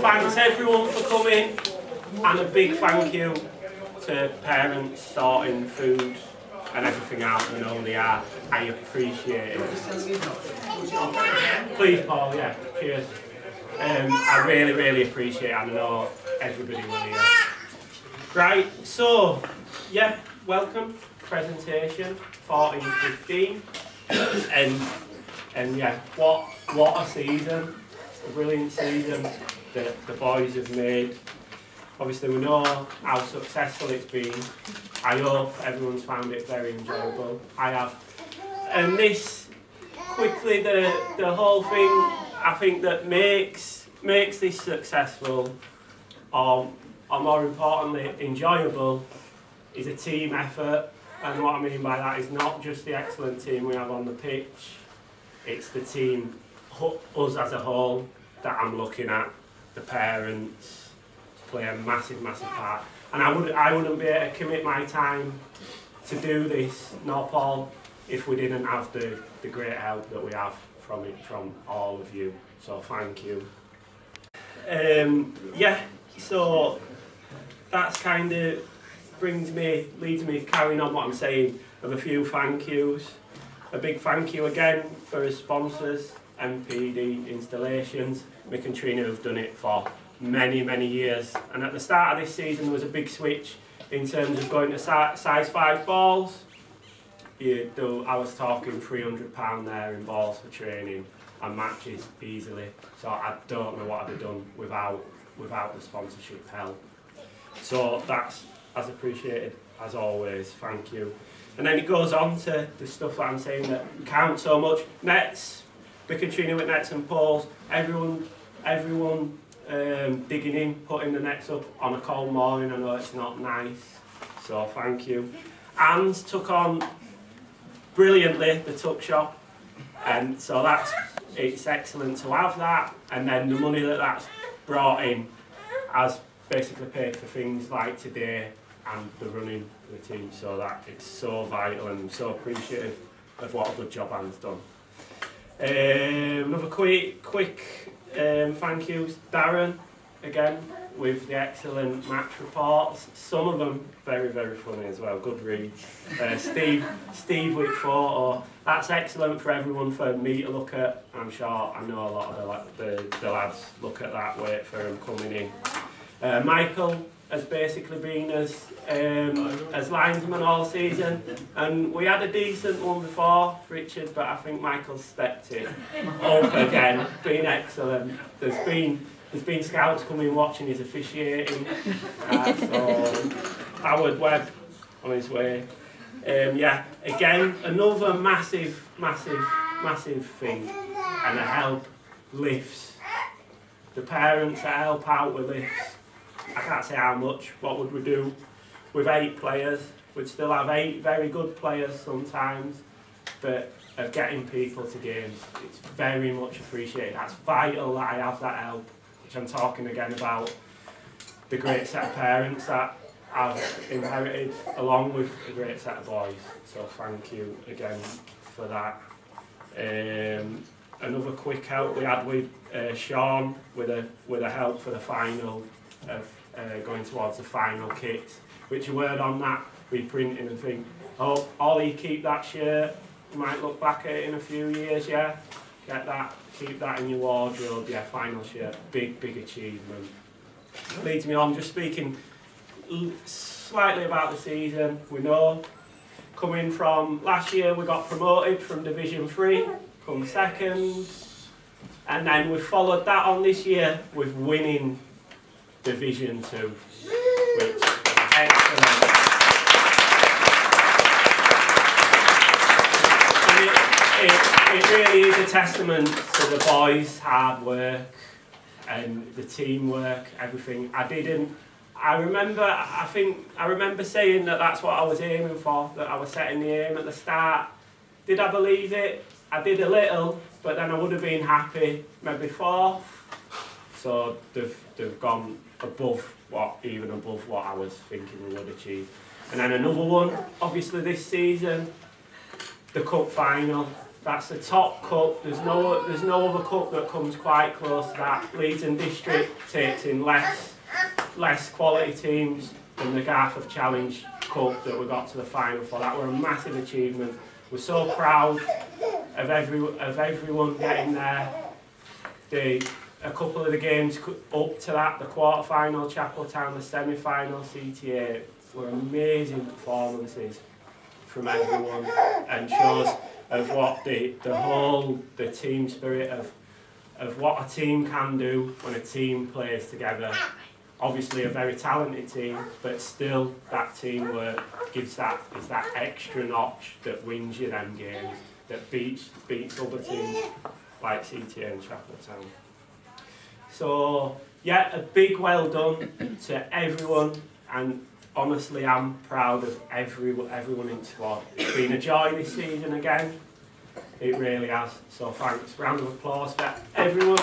thanks everyone for coming, and a big thank you to parents sorting food and everything out. You know they are. I appreciate it. Please, Paul. Yeah. Cheers. I really appreciate it. I know everybody will hear. Right. So, yeah. Welcome. Presentation 14-15, and yeah. What a season. A brilliant season that the boys have made. Obviously we know how successful it's been. I hope everyone's found it very enjoyable. I have. And this, quickly, the whole thing I think that makes this successful, or more importantly enjoyable, is a team effort. And what I mean by that is not just the excellent team we have on the pitch, it's the team, us as a whole, that I'm looking at. The parents play a massive part, and I wouldn't be able to commit my time to do this, nor Paul, if we didn't have the great help that we have from all of you. So thank you. Yeah, so that's kind of leads me carrying on what I'm saying, of a few thank yous. A big thank you again for our sponsors, MPD Installations. Mick and Trina have done it for many years, and at the start of this season there was a big switch in terms of going to size 5 balls. I was talking £300 there in balls for training and matches easily, so I don't know what I'd have done without the sponsorship help. So that's as appreciated as always, thank you. And then it goes on to the stuff that I'm saying that counts so much. Nets, Mick and Trina with nets and poles, everyone digging in, putting the nets up on a cold morning. I know it's not nice, so thank you. And took on brilliantly the tuck shop, and so it's excellent to have that, and then the money that's brought in has basically paid for things like today and the running of the team, so that it's so vital and so appreciative of what a good job Anne's done. Another quick thank yous. Darren, again, with the excellent match reports. Some of them very funny as well, good reads. Steve with photo. That's excellent for everyone, for me to look at. I know a lot of the lads look at that, wait for them coming in. Michael has basically been as linesman all season, and we had a decent one before, Richard, but I think Michael's stepped it up again, been excellent. There's been scouts coming watching his officiating, so Howard Webb on his way. Yeah, again, another massive thing, and a help, lifts. The parents that help out with lifts. I can't say how much. What would we do with 8 players? We'd still have 8 very good players sometimes, but of getting people to games, it's very much appreciated. That's vital that I have that help, which I'm talking again about the great set of parents that I've inherited, along with a great set of boys. So thank you again for that. Another quick help we had with Sean with a help for the final of going towards the final kit, which a word on that, reprinting and think, oh, Ollie, keep that shirt, you might look back at it in a few years, yeah, get that, keep that in your wardrobe, yeah, final shirt, big achievement. Leads me on, just speaking slightly about the season. We know, coming from last year we got promoted from Division 3, come second, and then we followed that on this year with winning Division 2, which is excellent. It really is a testament to the boys' hard work and the teamwork, everything. I remember saying that that's what I was aiming for, that I was setting the aim at the start. Did I believe it? I did a little, but then I would have been happy, maybe 4th. So they've gone above what I was thinking we would achieve. And then another one, obviously this season, the cup final. That's the top cup. There's no other cup that comes quite close to that. Leeds and District takes in less quality teams than the Garforth Challenge Cup that we got to the final for. That were a massive achievement. We're so proud of everyone getting there. A couple of the games up to that, the quarter-final, Chapeltown, the semi-final, CTA, were amazing performances from everyone, and shows of what the team spirit of what a team can do when a team plays together. Obviously a very talented team, but still that teamwork is that extra notch that wins you them games, that beats other teams like CTA and Chapeltown. So yeah, a big well done to everyone, and honestly I'm proud of everyone in the squad. It's been a joy this season again, it really has, so thanks. Round of applause for everyone.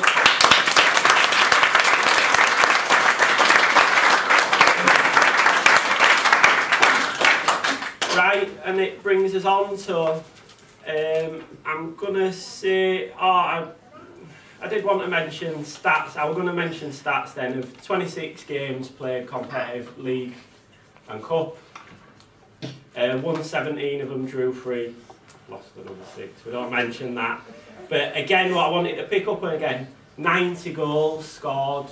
Right, and it brings us on to, I'm going to say, I did want to mention stats. I was going to mention stats then of 26 games played competitive league and cup. Won 17 of them, drew 3, lost the number 6. We don't mention that. But again, what I wanted to pick up on again, 90 goals scored.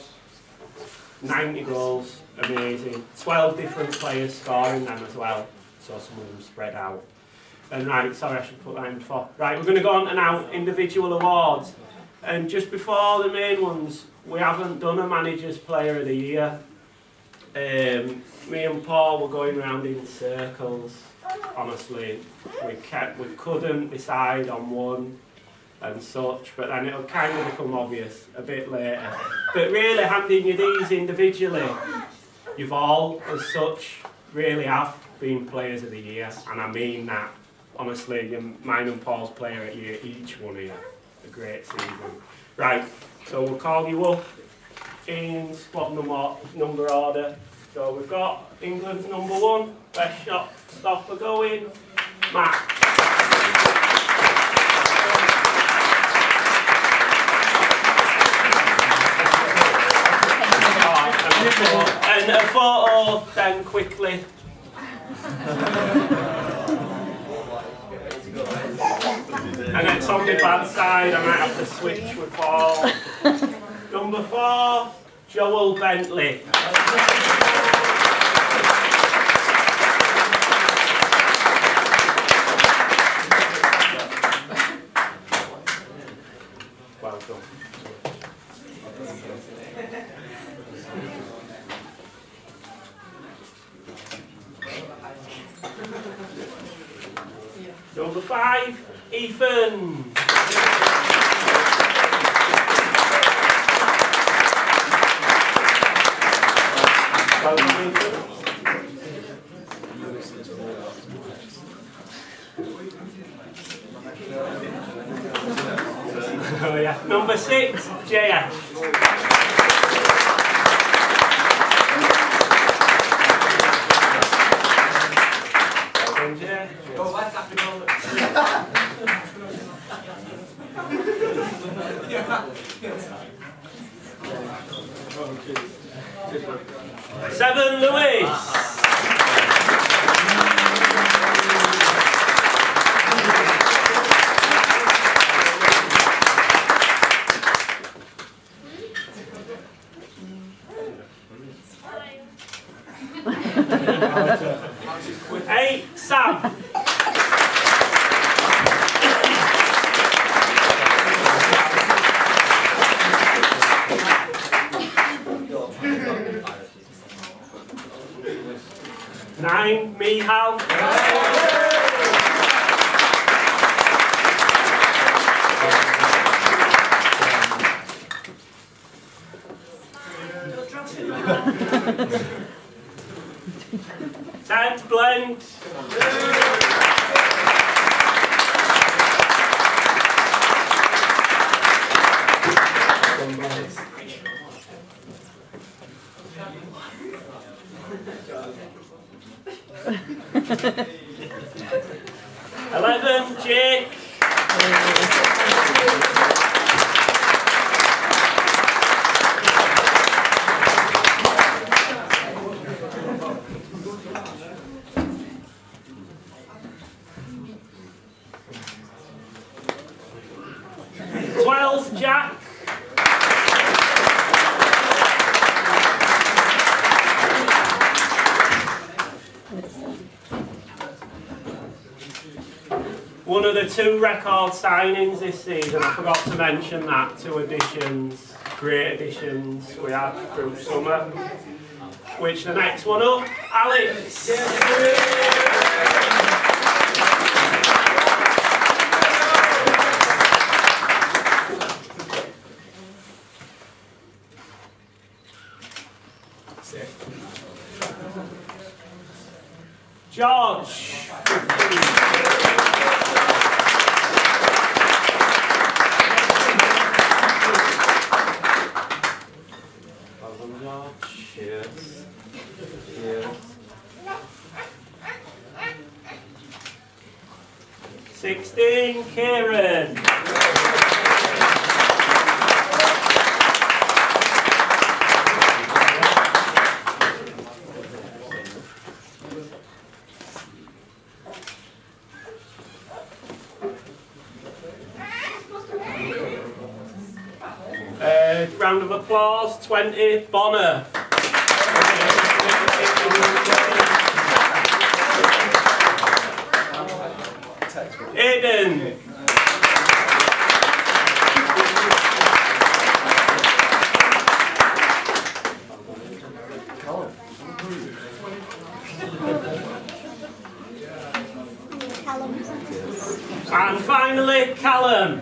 90 goals, amazing. 12 different players scoring them as well. So some of them spread out. And right, sorry, I should put that in before. Right, we're going to go on to now individual awards. And just before the main ones, we haven't done a Manager's Player of the Year. Me and Paul were going round in circles. Honestly, we couldn't decide on one and such, but then it'll kind of become obvious a bit later. But really, handing you these individually, you've all, as such, really have been Players of the Year, and I mean that. Honestly, mine and Paul's Player of the Year, each one here. A great season. Right, so we'll call you up in squad number order. So we've got England's number 1, best shot stopper going, Matt. And a photo then quickly. And it's on the bad side, I might have to switch with Paul. Number 4, Joel Bentley. Well done. Number 5, Ethan. Well done, Ethan. Oh yeah. Number 6, Jaya. Seven, Lewis. Eight, Sam. 9, Mihal. 10, Blend. 11, Jake. Jack. One of the 2 record signings this season, I forgot to mention that, 2 additions, great additions we had through summer. Which the next one up, Alex. George. Cheers. Cheers. 16, Kieran. Round of applause, 20, Bonner. Aiden. And finally, Callum.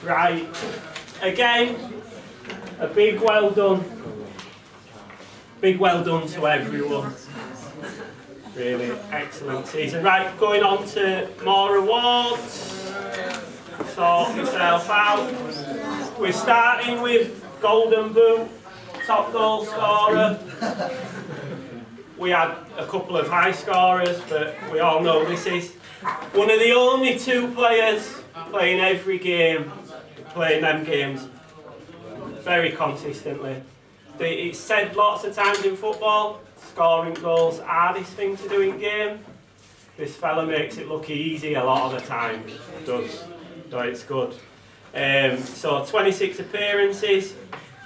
Right, again, a big well done. Big well done to everyone. Really excellent season. Right, going on to more awards. Sort yourself out. We're starting with Golden Boot, top goal scorer. We had a couple of high scorers, but we all know this is one of the only 2 players playing every game, playing them games very consistently. It's said lots of times in football, scoring goals, hardest thing to do in game. This fella makes it look easy a lot of the time. It does. So it's good. So 26 appearances,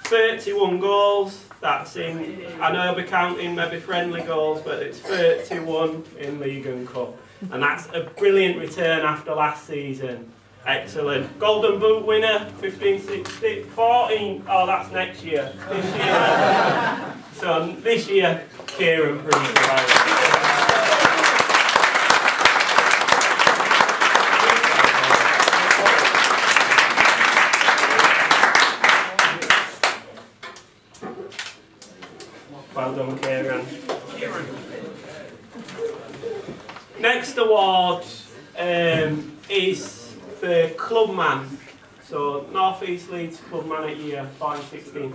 31 goals. That's in, I know I'll be counting maybe friendly goals, but it's 31 in League and Cup. And that's a brilliant return after last season. Excellent. Golden Boot winner, 15, 16, 14. Oh, that's next year. This year. So this year, Kieran proved it right. Well done, Kieran. Next award is the Clubman. So North East Leeds Clubman at year 14-16.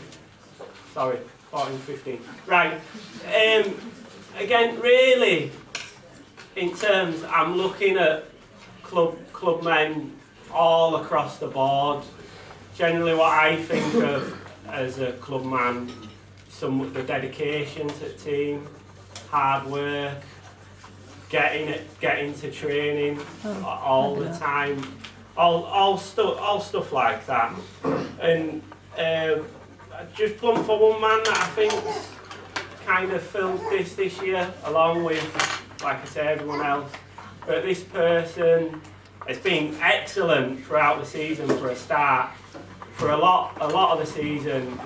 Sorry, 14-15. Right. Again, really, in terms, I'm looking at clubmen all across the board. Generally, what I think of as a clubman, the dedication to the team, hard work, getting to training all the time, all stuff like that. And just plump for one man that I think's kind of filled this year, along with, like I say, everyone else. But this person has been excellent throughout the season for a start. For a lot of the season,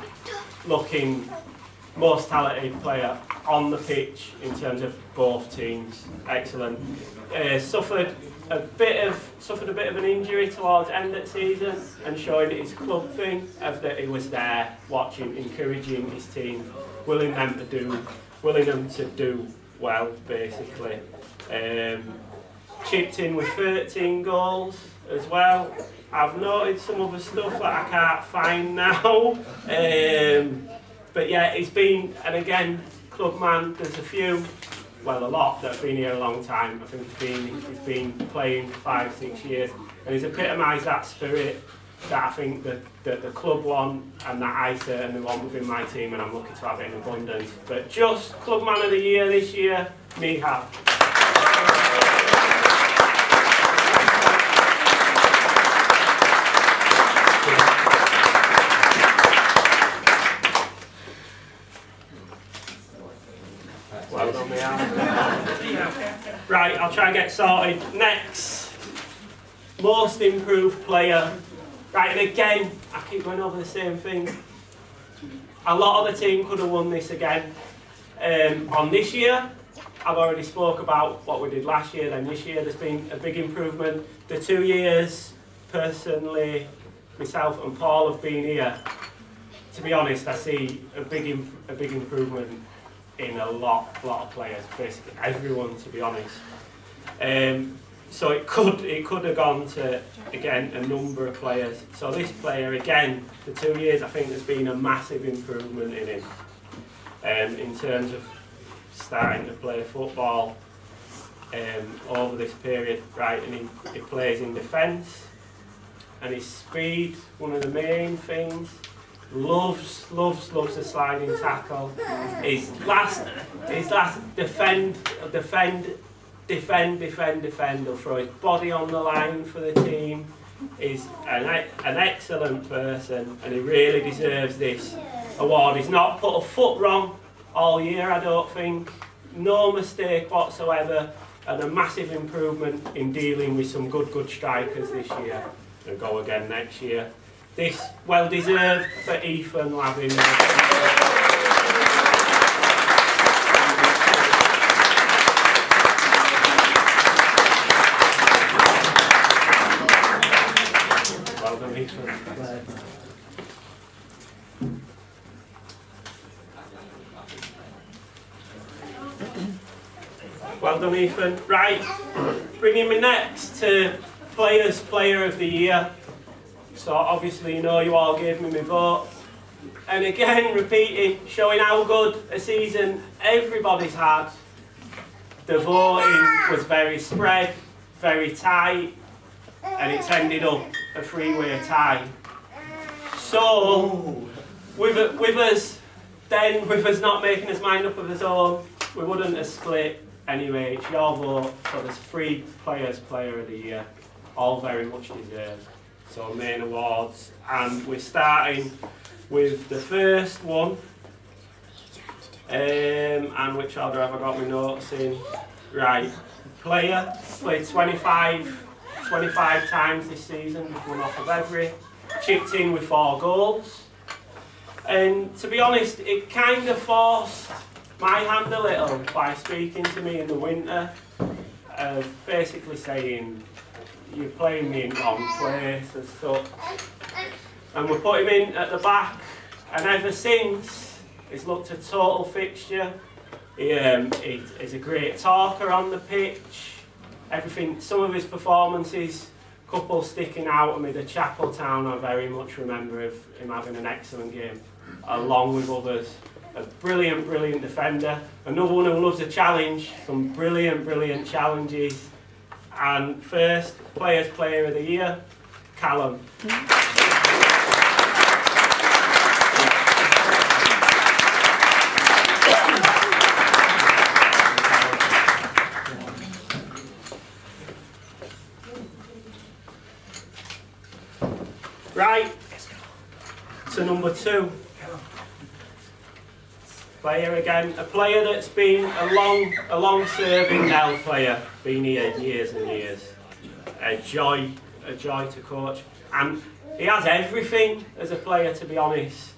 looking most talented player on the pitch in terms of both teams. Excellent. Suffered a bit of an injury towards the end of the season, and showing his club thing of that he was there, watching, encouraging his team, willing them to do well, basically. Chipped in with 13 goals. as well. I've noted some other stuff that I can't find now. But yeah, he's been, and again, club man, there's a few, well a lot that have been here a long time. I think he's been playing for 5-6 years, and he's epitomised that spirit that I think that the club want and that I certainly want within my team, and I'm lucky to have it in abundance. But just Club Man of the Year this year, Mihal. Well done, Mihal. Right, I'll try and get sorted. Next, most improved player. Right, and again, I keep going over the same thing. A lot of the team could have won this again. On this year, I've already spoke about what we did last year, then this year there's been a big improvement. The 2 years, personally, myself and Paul have been here. To be honest, I see a big improvement in a lot of players, basically everyone, to be honest. So it could have gone to, again, a number of players. So this player, again, the 2 years, I think there's been a massive improvement in him. In terms of starting to play football over this period, right? And he plays in defence, and his speed, one of the main things. Loves the sliding tackle. His last defend. He'll throw his body on the line for the team. He's an excellent person, and he really deserves this award. He's not put a foot wrong all year, I don't think. No mistake whatsoever, and a massive improvement in dealing with some good strikers this year. He'll go again next year. This well deserved for Ethan Lavin. Well done, Ethan. Well done, Ethan. Right, bringing me next to Player of the Year. So obviously, you know, you all gave me my vote. And again, repeating, showing how good a season everybody's had. The voting was very spread, very tight, and it's ended up a 3-way tie. So, with us not making his mind up of his own, we wouldn't have split anyway. It's your vote, so there's 3 players Player of the Year, all very much deserved. So main awards, and we're starting with the first one. And which order have I got my notes in? Right, player, played 25 times this season, one off of every, chipped in with 4 goals. And to be honest, it kind of forced my hand a little by speaking to me in the winter, basically saying, you're playing me in wrong place and stuff. And we put him in at the back, and ever since, he's looked a total fixture. He's a great talker on the pitch. Everything, some of his performances, couple sticking out. I mean, the Chapel Town, I very much remember of him having an excellent game, along with others. A brilliant defender. Another one who loves a challenge, some brilliant challenges. And first, Player of the Year, Callum. Right, to number 2. Player again, a player that's been a long-serving now player, been here years and years. A joy to coach, and he has everything as a player, to be honest.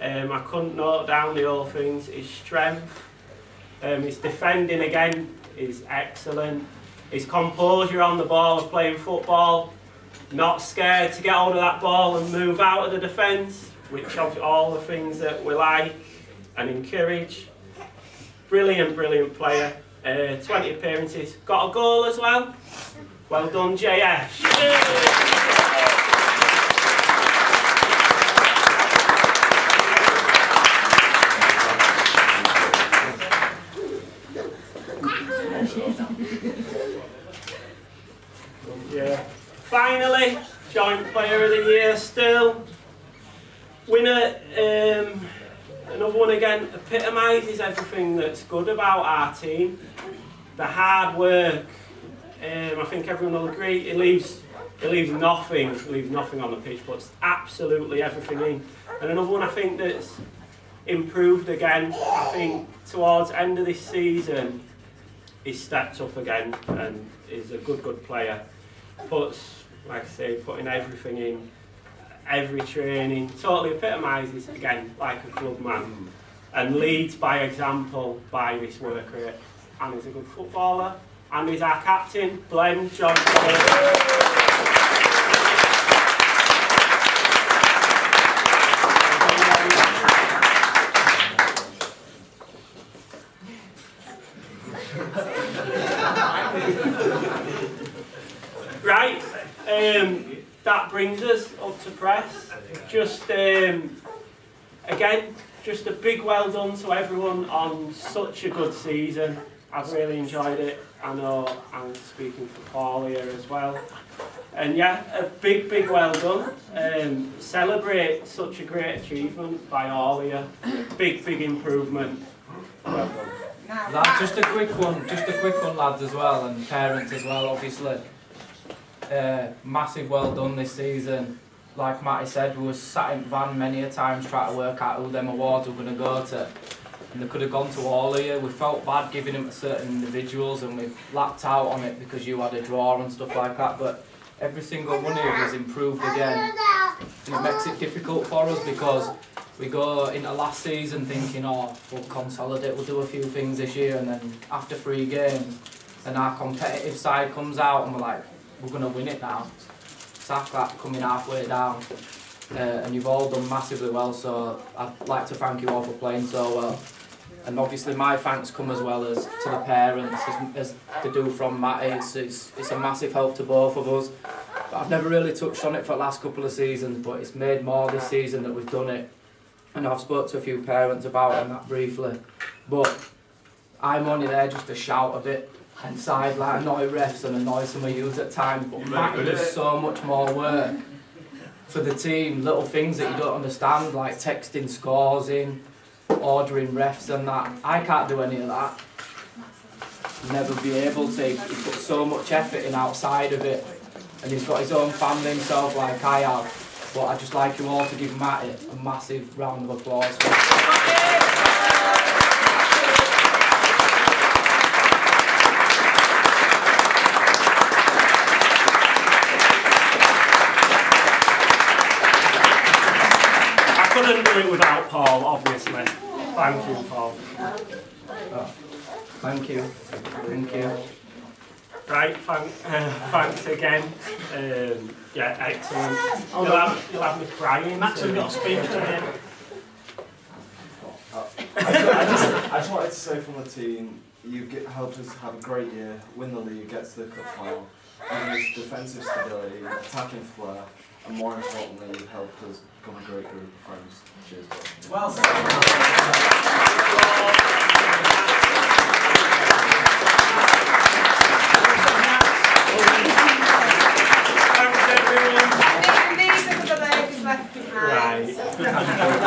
I couldn't note down the whole things. His strength, his defending again is excellent. His composure on the ball of playing football, not scared to get hold of that ball and move out of the defence, which are all the things that we like and encourage. Brilliant player. 20 appearances. Got a goal as well. Well done, JS. Yeah. Finally, joint player of the year still. Winner, another one again, epitomises everything that's good about our team. The hard work, I think everyone will agree, it leaves nothing on the pitch, but absolutely everything in. And another one I think that's improved again, I think towards the end of this season, he's stepped up again and is a good player. Puts, like I say, putting everything in, every training, totally epitomises again like a club man and leads by example by this work rate. And he's a good footballer, and he's our captain, Glenn John. Right, that brings us up to press. Just again, just a big well done to everyone on such a good season. I've really enjoyed it. I know I'm speaking for Paul here as well. And yeah, a big well done. Celebrate such a great achievement by all of you. Big improvement. Well done. Lad, just a quick one, lads, as well, and parents as well, obviously. Massive well done this season. Like Matty said, we were sat in van many a times trying to work out who them awards were going to go to. And they could have gone to all of you. We felt bad giving them to certain individuals, and we've lapped out on it because you had a draw and stuff like that. But every single one of you has improved again. It makes it difficult for us because we go into last season thinking, oh, we'll consolidate, we'll do a few things this year, and then after 3 games, and our competitive side comes out and we're like, we're going to win it now. Sack that coming halfway down. And you've all done massively well, so I'd like to thank you all for playing so well. And obviously my thanks come as well as to the parents, as they do from Matty. It's a massive help to both of us. But I've never really touched on it for the last couple of seasons, but it's made more this season that we've done it. And I've spoke to a few parents about it and that briefly. But I'm only there just to shout a bit inside, like annoy refs and annoy some of you at times. But Matty does so much more work for the team, little things that you don't understand, like texting scores in, ordering refs and that. I can't do any of that. Never be able to. He puts so much effort in outside of it, and he's got his own family himself like I have. But I'd just like you all to give Matty a massive round of applause. I couldn't do it without Paul, obviously. Thank you, Paul. Oh, thank you. Thank you. Right, thanks again. Yeah, excellent. You'll have me crying. Max has got a speech again. I just wanted to say from the team, you've helped us have a great year, win the league, get to the cup final, and this defensive stability, attacking flair, and more importantly, you've helped us become a great group of friends. Cheers, bro. Well said.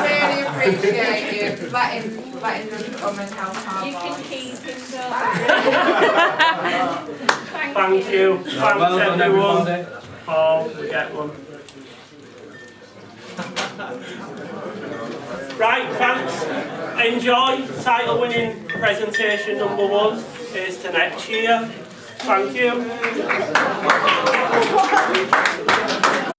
Really appreciate you letting them come and help our You boys. can keep him Thank you. Thanks Well done, everyone. everybody. Paul, we get one. Right, thanks. Enjoy title winning presentation number 1. Here's to next year. Thank you.